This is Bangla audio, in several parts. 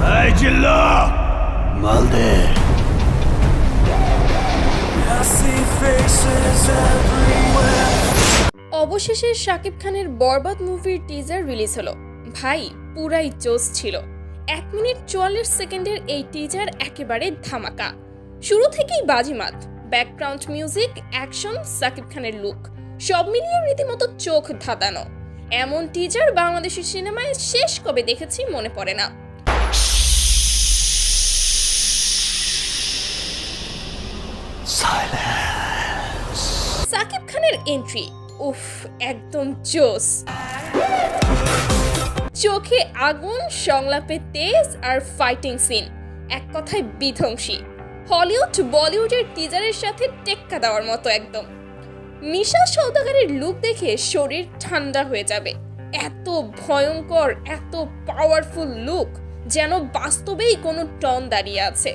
এই চিল্লা মাল দে। অবশেষে শাকিব খানের বরবাদ মুভির টিজার রিলিজ হলো। ভাই পুরাই জোস ছিল। 1 মিনিট 44 সেকেন্ডের এই টিজার একেবারে ধামাকা। শুরু থেকেই বাজিমাত, ব্যাকগ্রাউন্ড মিউজিক, অ্যাকশন, শাকিব খানের লুক সব মিলিয়ে রীতিমতো চোখ ধাঁধানো। এমন টিজার বাংলাদেশি সিনেমায় শেষ কবে দেখেছি মনে পড়ে না। শাকিব খানের এন্ট্রি উফ একদম জোস। চোখে আগুন, সংলাপে তেজ আর ফাইটিং সিন, এক কথায় বিধ্বংসী। হলিউড বলিউডের টিজারের সাথে টেক্কা দেওয়ার মতো একদম। মিশা সওদাগরের লুক দেখে শরীর ঠান্ডা হয়ে যাবে। এত ভয়ঙ্কর, এত পাওয়ারফুল লুক, যেন বাস্তবেই কোনো টন দাঁড়িয়ে আছে।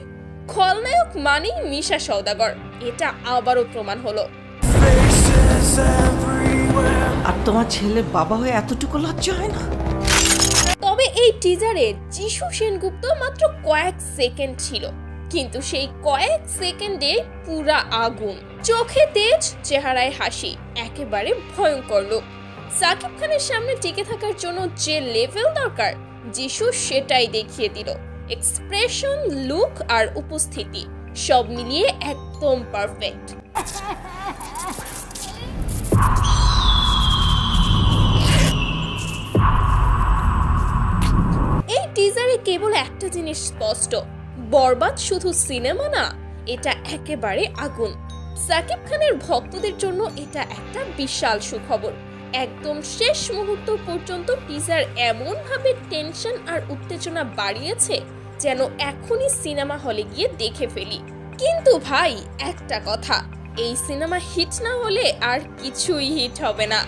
খলনায়ক মানেই মিশা সওদাগর, এটা আবারও প্রমাণ হলো। আর তোমার ছেলের বাবা হয়ে এতটুকু লজ্জা হয় না? তবে এই টিজারে যিশু সেনগুপ্ত মাত্র কয়েক সেকেন্ড ছিল, কিন্তু সেই কয়েক সেকেন্ডে পুরা আগুন। চোখে তেজ, চেহারায় হাসি, একেবারে ভয়ঙ্কর লোক। শাকিব খানের সামনে টিকে থাকার জন্য যে লেভেল দরকার যিশু সেটাই দেখিয়ে দিল। এক্সপ্রেশন, লুক আর উপস্থিতি সব মিলিয়ে একদম পারফেক্ট। এই টিজারে কেবল একটা জিনিস স্পষ্ট, বরবাদ শুধু সিনেমা না, এটা একেবারে আগুন। শাকিব খানের ভক্তদের জন্য এটা একটা বিশাল সুখবর। একদম শেষ মুহূর্ত পর্যন্ত টিজার এমন ভাবে টেনশন আর উত্তেজনা বাড়িয়েছে যেন এখনই সিনেমা হলে গিয়ে দেখে ফেলি। কিন্তু ভাই একটা কথা, এই সিনেমা হিট না হলে আর কিছুই হিট হবে না।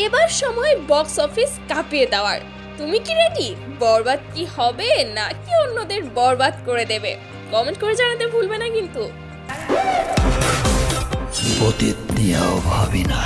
এবার সময় বক্স অফিস কাঁপিয়ে দেওয়ার। তুমি কি রেডি? বরবাদ কি হবে নাকি অন্যদের বরবাদ করে দেবে? কমেন্ট করে জানাতে ভুলবে না কিন্তু। অতীত নিয়েও ভাবি না।